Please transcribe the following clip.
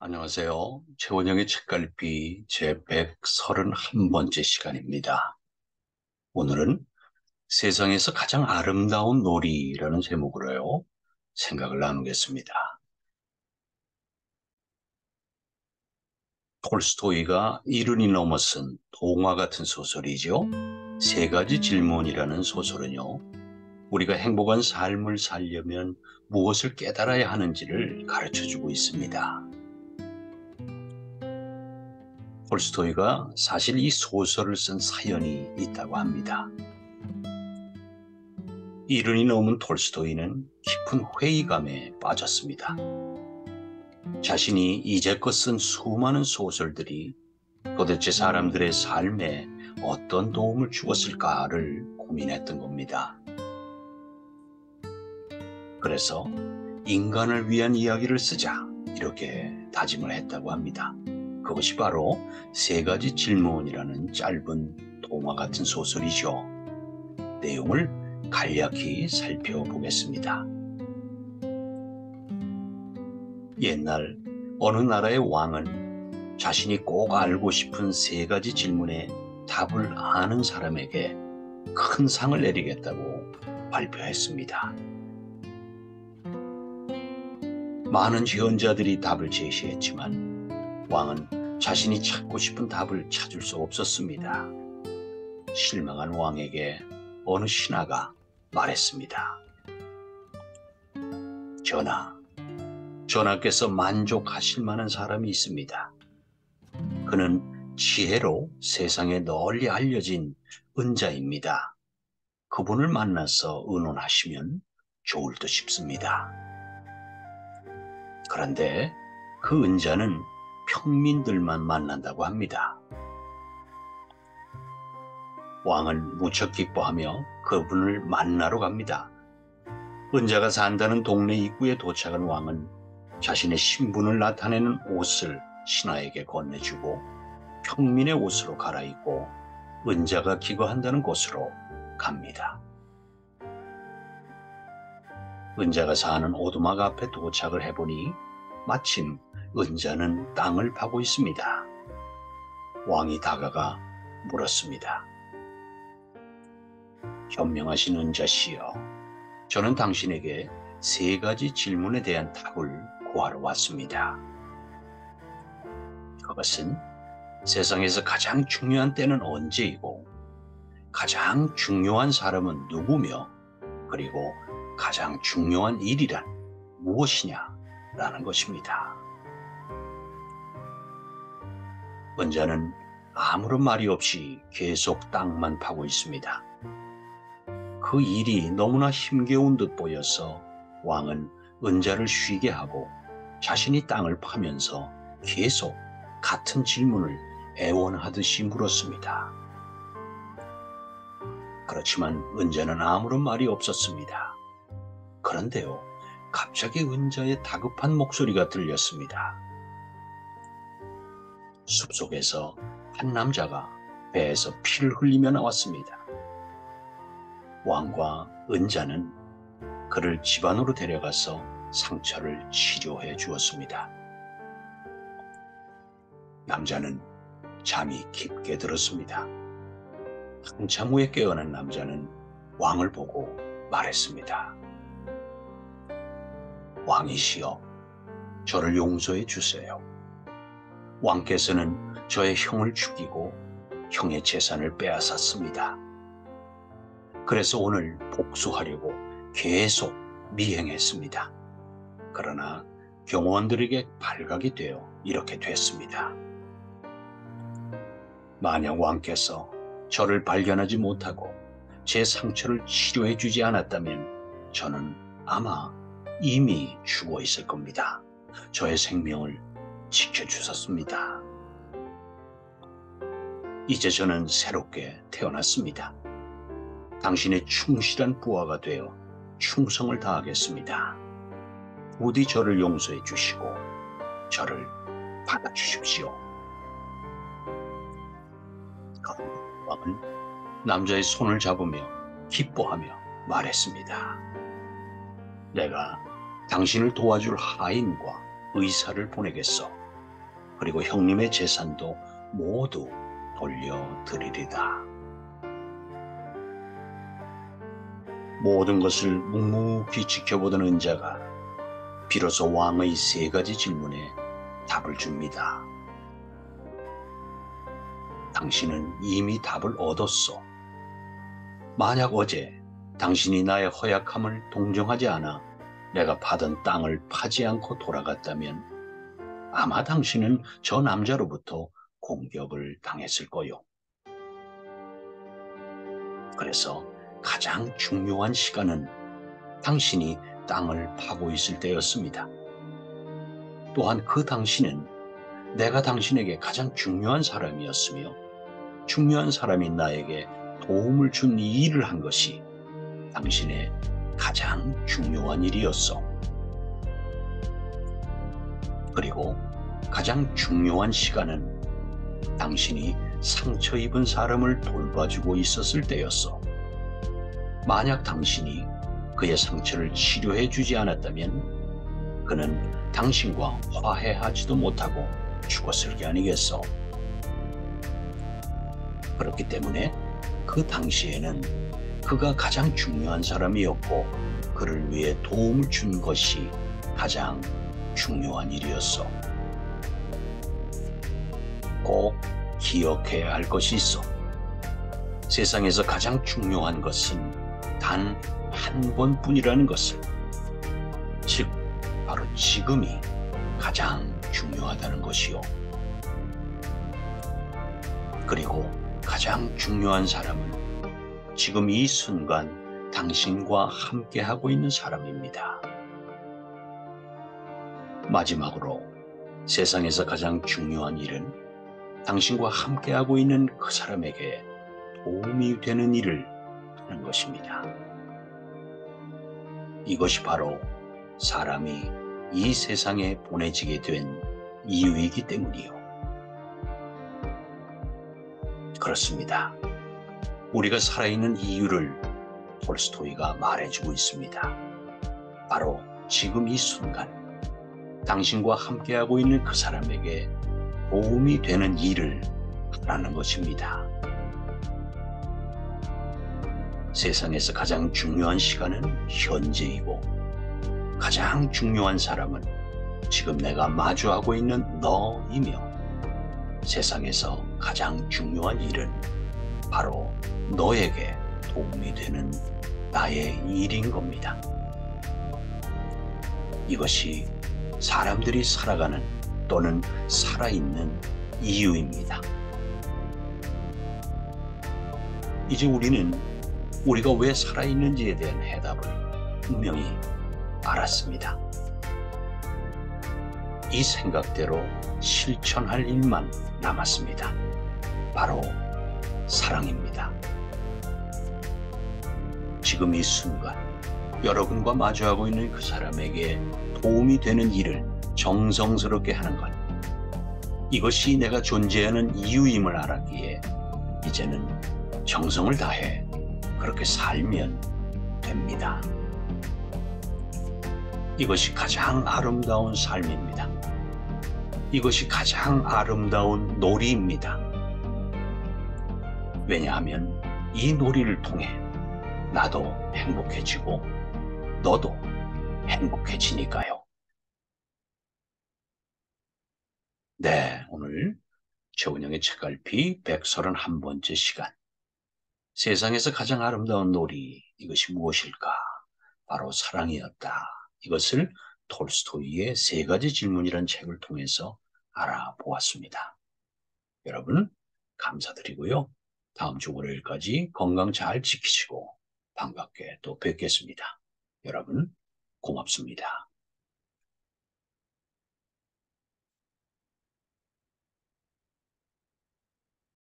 안녕하세요. 최원영의 책갈피 제 131번째 시간입니다. 오늘은 세상에서 가장 아름다운 놀이라는 제목으로요. 생각을 나누겠습니다. 톨스토이가 이른이 넘어 쓴 동화 같은 소설이죠. 세 가지 질문이라는 소설은요. 우리가 행복한 삶을 살려면 무엇을 깨달아야 하는지를 가르쳐주고 있습니다. 톨스토이가 사실 이 소설을 쓴 사연이 있다고 합니다. 이른이 넘은 톨스토이는 깊은 회의감에 빠졌습니다. 자신이 이제껏 쓴 수많은 소설들이 도대체 사람들의 삶에 어떤 도움을 주었을까를 고민했던 겁니다. 그래서 인간을 위한 이야기를 쓰자 이렇게 다짐을 했다고 합니다. 그것이 바로 세 가지 질문이라는 짧은 동화 같은 소설이죠. 내용을 간략히 살펴보겠습니다. 옛날 어느 나라의 왕은 자신이 꼭 알고 싶은 세 가지 질문에 답을 아는 사람에게 큰 상을 내리겠다고 발표했습니다. 많은 예언자들이 답을 제시했지만 왕은 자신이 찾고 싶은 답을 찾을 수 없었습니다. 실망한 왕에게 어느 신하가 말했습니다. 전하께서 만족하실 만한 사람이 있습니다. 그는 지혜로 세상에 널리 알려진 은자입니다. 그분을 만나서 의논하시면 좋을 듯 싶습니다. 그런데 그 은자는 평민들만 만난다고 합니다. 왕은 무척 기뻐하며 그분을 만나러 갑니다. 은자가 산다는 동네 입구에 도착한 왕은 자신의 신분을 나타내는 옷을 신하에게 건네주고 평민의 옷으로 갈아입고 은자가 기거한다는 곳으로 갑니다. 은자가 사는 오두막 앞에 도착을 해보니 마침 은자는 땅을 파고 있습니다. 왕이 다가가 물었습니다. 현명하신 은자씨여, 저는 당신에게 세 가지 질문에 대한 답을 구하러 왔습니다. 그것은 세상에서 가장 중요한 때는 언제이고, 가장 중요한 사람은 누구며, 그리고 가장 중요한 일이란 무엇이냐라는 것입니다. 은자는 아무런 말이 없이 계속 땅만 파고 있습니다. 그 일이 너무나 힘겨운 듯 보여서 왕은 은자를 쉬게 하고 자신이 땅을 파면서 계속 같은 질문을 애원하듯이 물었습니다. 그렇지만 은자는 아무런 말이 없었습니다. 그런데요, 갑자기 은자의 다급한 목소리가 들렸습니다. 숲속에서 한 남자가 배에서 피를 흘리며 나왔습니다. 왕과 은자는 그를 집 안으로 데려가서 상처를 치료해 주었습니다. 남자는 잠이 깊게 들었습니다. 한참 후에 깨어난 남자는 왕을 보고 말했습니다. 왕이시여, 저를 용서해 주세요. 왕께서는 저의 형을 죽이고 형의 재산을 빼앗았습니다. 그래서 오늘 복수하려고 계속 미행했습니다. 그러나 경호원들에게 발각이 되어 이렇게 됐습니다. 만약 왕께서 저를 발견하지 못하고 제 상처를 치료해 주지 않았다면 저는 아마 이미 죽어 있을 겁니다. 저의 생명을 지켜주셨습니다. 이제 저는 새롭게 태어났습니다. 당신의 충실한 부하가 되어 충성을 다하겠습니다. 부디 저를 용서해 주시고 저를 받아주십시오. 왕은 남자의 손을 잡으며 기뻐하며 말했습니다. 내가 당신을 도와줄 하인과 의사를 보내겠소. 그리고 형님의 재산도 모두 돌려드리리다. 모든 것을 묵묵히 지켜보던 은자가 비로소 왕의 세 가지 질문에 답을 줍니다. 당신은 이미 답을 얻었소. 만약 어제 당신이 나의 허약함을 동정하지 않아 내가 받은 땅을 파지 않고 돌아갔다면 아마 당신은 저 남자로부터 공격을 당했을 거요. 그래서 가장 중요한 시간은 당신이 땅을 파고 있을 때였습니다. 또한 그 당신은 내가 당신에게 가장 중요한 사람이었으며 중요한 사람인 나에게 도움을 준 이 일을 한 것이 당신의 가장 중요한 일이었어. 그리고 가장 중요한 시간은 당신이 상처 입은 사람을 돌봐주고 있었을 때였어. 만약 당신이 그의 상처를 치료해 주지 않았다면 그는 당신과 화해하지도 못하고 죽었을 게 아니겠어. 그렇기 때문에 그 당시에는 그가 가장 중요한 사람이었고 그를 위해 도움을 준 것이 가장 중요한 일이었어. 꼭 기억해야 할 것이 있어. 세상에서 가장 중요한 것은 단 한 번뿐이라는 것을, 즉 바로 지금이 가장 중요하다는 것이요. 그리고 가장 중요한 사람은 지금 이 순간 당신과 함께하고 있는 사람입니다. 마지막으로 세상에서 가장 중요한 일은 당신과 함께하고 있는 그 사람에게 도움이 되는 일을 하는 것입니다. 이것이 바로 사람이 이 세상에 보내지게 된 이유이기 때문이요. 그렇습니다. 우리가 살아있는 이유를 톨스토이가 말해주고 있습니다. 바로 지금 이 순간 당신과 함께하고 있는 그 사람에게 도움이 되는 일을 하라는 것입니다. 세상에서 가장 중요한 시간은 현재이고 가장 중요한 사람은 지금 내가 마주하고 있는 너이며 세상에서 가장 중요한 일은 바로 너에게 도움이 되는 나의 일인 겁니다. 이것이 사람들이 살아가는 또는 살아있는 이유입니다. 이제 우리는 우리가 왜 살아있는지에 대한 해답을 분명히 알았습니다. 이 생각대로 실천할 일만 남았습니다. 바로 사랑입니다. 지금 이 순간 여러분과 마주하고 있는 그 사람에게 도움이 되는 일을 정성스럽게 하는 것, 이것이 내가 존재하는 이유임을 알았기에 이제는 정성을 다해 그렇게 살면 됩니다. 이것이 가장 아름다운 삶입니다. 이것이 가장 아름다운 놀이입니다. 왜냐하면 이 놀이를 통해 나도 행복해지고 너도 행복해지니까요. 네, 오늘 최은영의 책갈피 131번째 시간. 세상에서 가장 아름다운 놀이, 이것이 무엇일까? 바로 사랑이었다. 이것을 톨스토이의 세 가지 질문이라는 책을 통해서 알아보았습니다. 여러분 감사드리고요. 다음 주 월요일까지 건강 잘 지키시고 반갑게 또 뵙겠습니다. 여러분 고맙습니다.